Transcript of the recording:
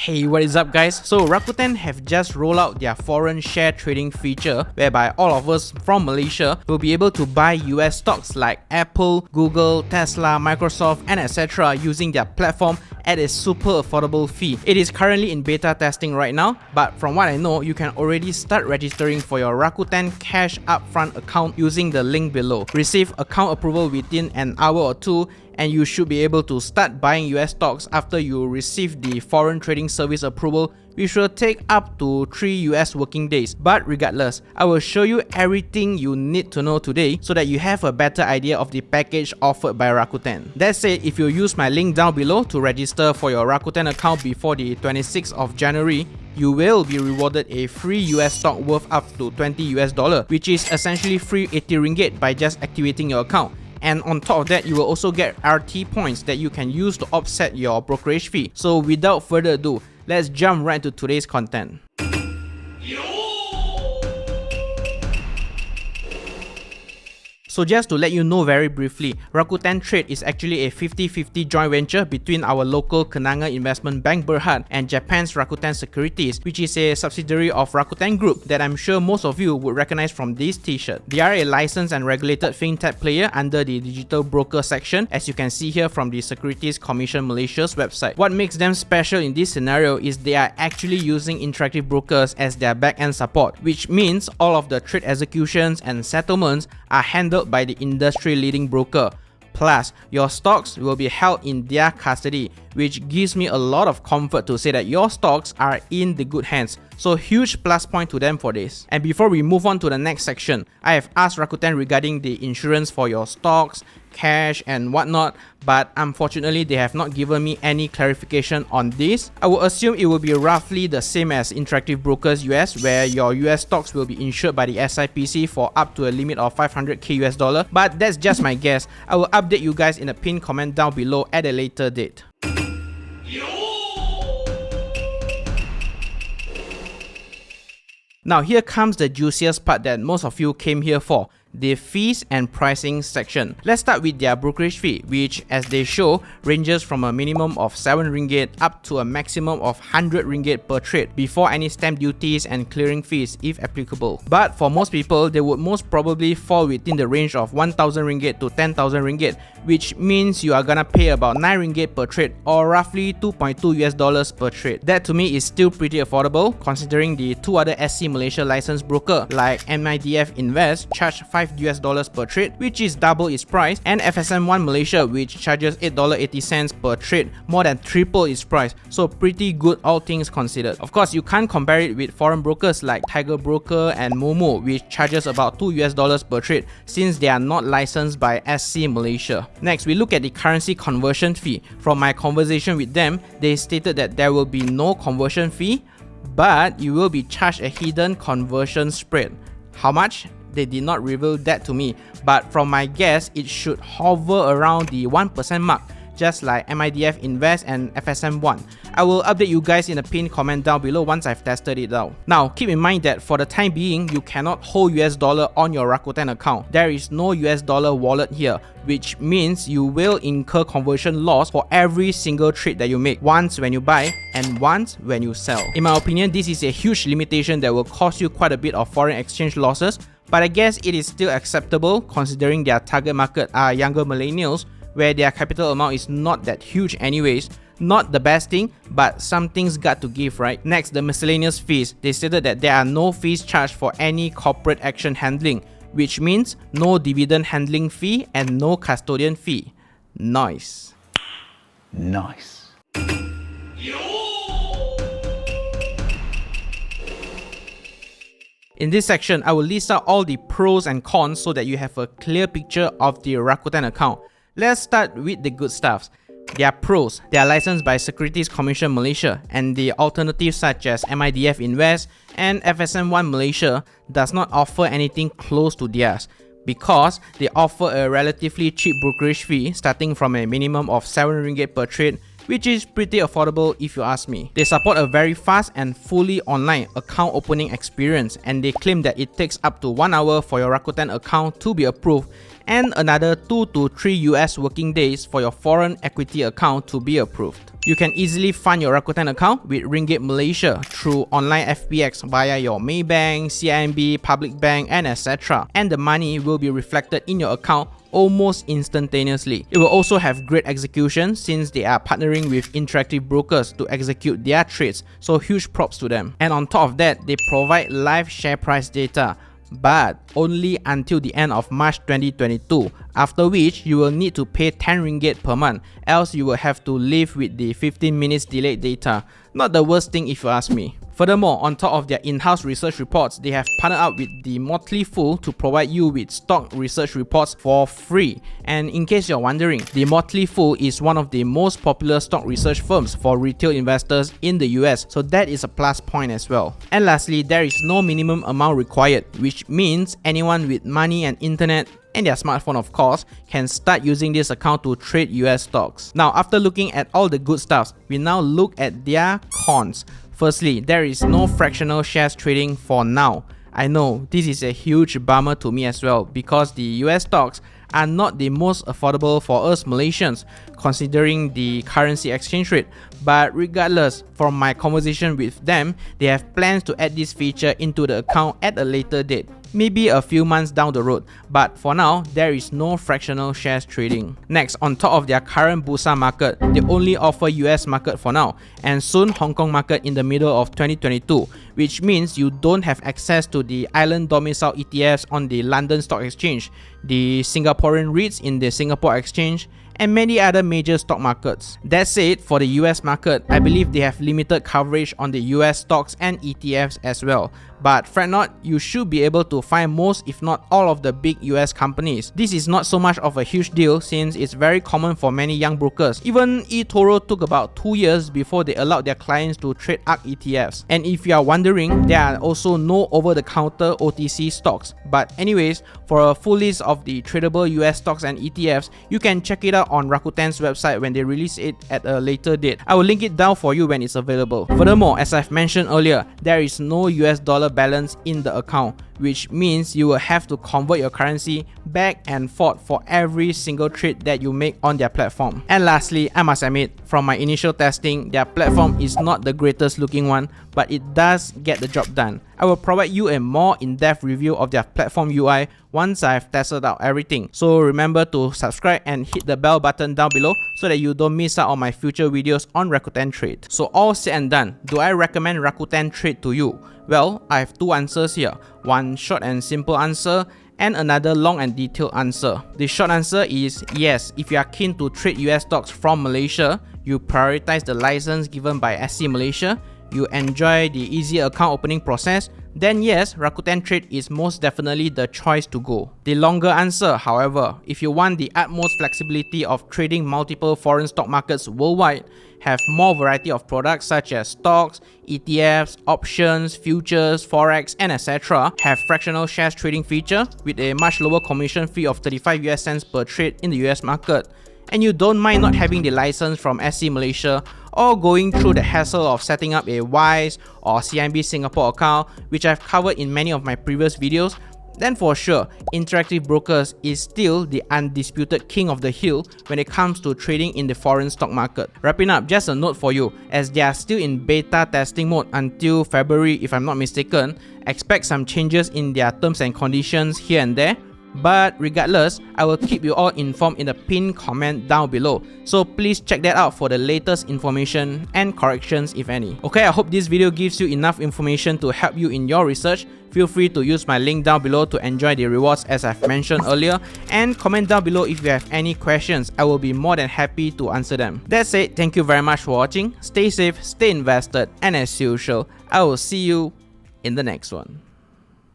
Hey, what is up guys? So Rakuten have just rolled out their foreign share trading feature whereby all of us from Malaysia will be able to buy US stocks like Apple, Google, Tesla, Microsoft and etc. using their platform at a super affordable fee. It is currently in beta testing right now, but from what I know, you can already start registering for your Rakuten Cash Upfront account using the link below. Receive account approval within an hour or two, and you should be able to start buying US stocks after you receive the foreign trading service approval, which will take up to 3 US working days. But regardless, I will show you everything you need to know today so that you have a better idea of the package offered by Rakuten. That said, if you use my link down below to register for your Rakuten account before the 26th of January, you will be rewarded a free US stock worth up to $20 US, which is essentially free 80 ringgit by just activating your account. And on top of that, you will also get RT points that you can use to offset your brokerage fee. So without further ado, let's jump right into today's content. So just to let you know very briefly, Rakuten Trade is actually a 50-50 joint venture between our local Kenanga investment bank Berhad and Japan's Rakuten Securities, which is a subsidiary of Rakuten Group that I'm sure most of you would recognize from this t-shirt. They are a licensed and regulated fintech player under the digital broker section, as you can see here from the Securities Commission Malaysia's website. What makes them special in this scenario is they are actually using interactive brokers as their back-end support, which means all of the trade executions and settlements are handled by the industry-leading broker. Plus, your stocks will be held in their custody, which gives me a lot of comfort to say that your stocks are in the good hands. So huge plus point to them for this. And before we move on to the next section, I have asked Rakuten regarding the insurance for your stocks, cash and whatnot, but unfortunately they have not given me any clarification on this. I would assume it will be roughly the same as Interactive Brokers US, where your US stocks will be insured by the SIPC for up to a limit of $500k US, but that's just my guess. I will update you guys in a pinned comment down below at a later date. Now here comes the juiciest part that most of you came here for, the fees and pricing section. Let's start with their brokerage fee, which as they show ranges from a minimum of 7 ringgit up to a maximum of 100 ringgit per trade before any stamp duties and clearing fees if applicable. But for most people, they would most probably fall within the range of 1,000 ringgit to 10,000 ringgit, which means you are gonna pay about 9 ringgit per trade or roughly $2.2 US per trade. That to me is still pretty affordable considering the two other SC Malaysia licensed broker like MIDF Invest charge $5 US per trade, which is double its price, and FSM1 Malaysia, which charges $8.80 per trade, more than triple its price. So pretty good all things considered. Of course, you can't compare it with foreign brokers like Tiger Broker and Momo, which charges about $2 US per trade since they are not licensed by SC Malaysia. Next, we look at the currency conversion fee. From my conversation with them, they stated that there will be no conversion fee, but you will be charged a hidden conversion spread. How much? They did not reveal that to me, but from my guess, it should hover around the 1% mark, just like MIDF Invest and FSM1. I will update you guys in a pinned comment down below once I've tested it out. Now, keep in mind that for the time being, you cannot hold US dollar on your Rakuten account. There is no US dollar wallet here, which means you will incur conversion loss for every single trade that you make, once when you buy and once when you sell. In my opinion, this is a huge limitation that will cost you quite a bit of foreign exchange losses, but I guess it is still acceptable considering their target market are younger millennials, where their capital amount is not that huge anyways. Not the best thing, but something's got to give, right? Next, the miscellaneous fees. They stated that there are no fees charged for any corporate action handling, which means no dividend handling fee and no custodian fee. Nice. Nice. In this section, I will list out all the pros and cons so that you have a clear picture of the Rakuten account. Let's start with the good stuff. Their pros, they are licensed by Securities Commission Malaysia, and the alternatives such as MIDF Invest and FSM1 Malaysia does not offer anything close to theirs, because they offer a relatively cheap brokerage fee starting from a minimum of 7 ringgit per trade which is pretty affordable if you ask me. They support a very fast and fully online account opening experience, and they claim that it takes up to 1 hour for your Rakuten account to be approved and another 2 to 3 US working days for your foreign equity account to be approved. You can easily fund your Rakuten account with Ringgit Malaysia through Online FPX via your Maybank, CIMB, Public Bank, and etc. And the money will be reflected in your account almost instantaneously. It will also have great execution since they are partnering with interactive brokers to execute their trades, so huge props to them. And on top of that, they provide live share price data, but only until the end of March 2022, after which you will need to pay 10 ringgit per month, else you will have to live with the 15 minutes delayed data. Not the worst thing if you ask me. Furthermore, on top of their in-house research reports, they have partnered up with the Motley Fool to provide you with stock research reports for free. And in case you're wondering, the Motley Fool is one of the most popular stock research firms for retail investors in the US, so that is a plus point as well. And lastly, there is no minimum amount required, which means anyone with money and internet and their smartphone of course can start using this account to trade US stocks. Now, after looking at all the good stuff, we now look at their cons. Firstly, there is no fractional shares trading for now. I know this is a huge bummer to me as well because the US stocks are not the most affordable for us Malaysians considering the currency exchange rate, but regardless, from my conversation with them, they have plans to add this feature into the account at a later date, maybe a few months down the road, but for now, there is no fractional shares trading. Next, on top of their current Bursa market, they only offer US market for now, and soon Hong Kong market in the middle of 2022, which means you don't have access to the island domicile ETFs on the London Stock Exchange, the Singaporean REITs in the Singapore Exchange, and many other major stock markets. That said, for the US market, I believe they have limited coverage on the US stocks and ETFs as well. But fret not, you should be able to find most if not all of the big US companies. This is not so much of a huge deal since it's very common for many young brokers. Even eToro took about 2 years before they allowed their clients to trade ARK ETFs. And if you are wondering, there are also no over-the-counter OTC stocks. But anyways, for a full list of the tradable US stocks and ETFs, you can check it out on Rakuten's website when they release it at a later date. I will link it down for you when it's available. Furthermore, as I've mentioned earlier, there is no US dollar balance in the account, which means you will have to convert your currency back and forth for every single trade that you make on their platform. And lastly, I must admit, from my initial testing, their platform is not the greatest looking one, but it does get the job done. I will provide you a more in-depth review of their platform UI once I've tested out everything. So remember to subscribe and hit the bell button down below so that you don't miss out on my future videos on Rakuten Trade. So all said and done, do I recommend Rakuten Trade to you? Well, I have two answers here. One short and simple answer and another long and detailed answer. The short answer is yes, if you are keen to trade US stocks from Malaysia, you prioritize the license given by SC Malaysia, you enjoy the easy account opening process, then yes, Rakuten Trade is most definitely the choice to go. The longer answer, however, if you want the utmost flexibility of trading multiple foreign stock markets worldwide, have more variety of products such as stocks, ETFs, options, futures, forex, and etc. Have fractional shares trading feature with a much lower commission fee of 35 US cents per trade in the US market, and you don't mind not having the license from SC Malaysia or going through the hassle of setting up a WISE or CIMB Singapore account, which I've covered in many of my previous videos, then for sure, Interactive Brokers is still the undisputed king of the hill when it comes to trading in the foreign stock market. Wrapping up, just a note for you, as they are still in beta testing mode until February if I'm not mistaken, expect some changes in their terms and conditions here and there. But regardless, I will keep you all informed in the pinned comment down below, so please check that out for the latest information and corrections if any. Okay, I hope this video gives you enough information to help you in your research. Feel free to use my link down below to enjoy the rewards as I've mentioned earlier, and comment down below if you have any questions. I will be more than happy to answer them. That's it, thank you very much for watching, stay safe, stay invested, and as usual, I will see you in the next one.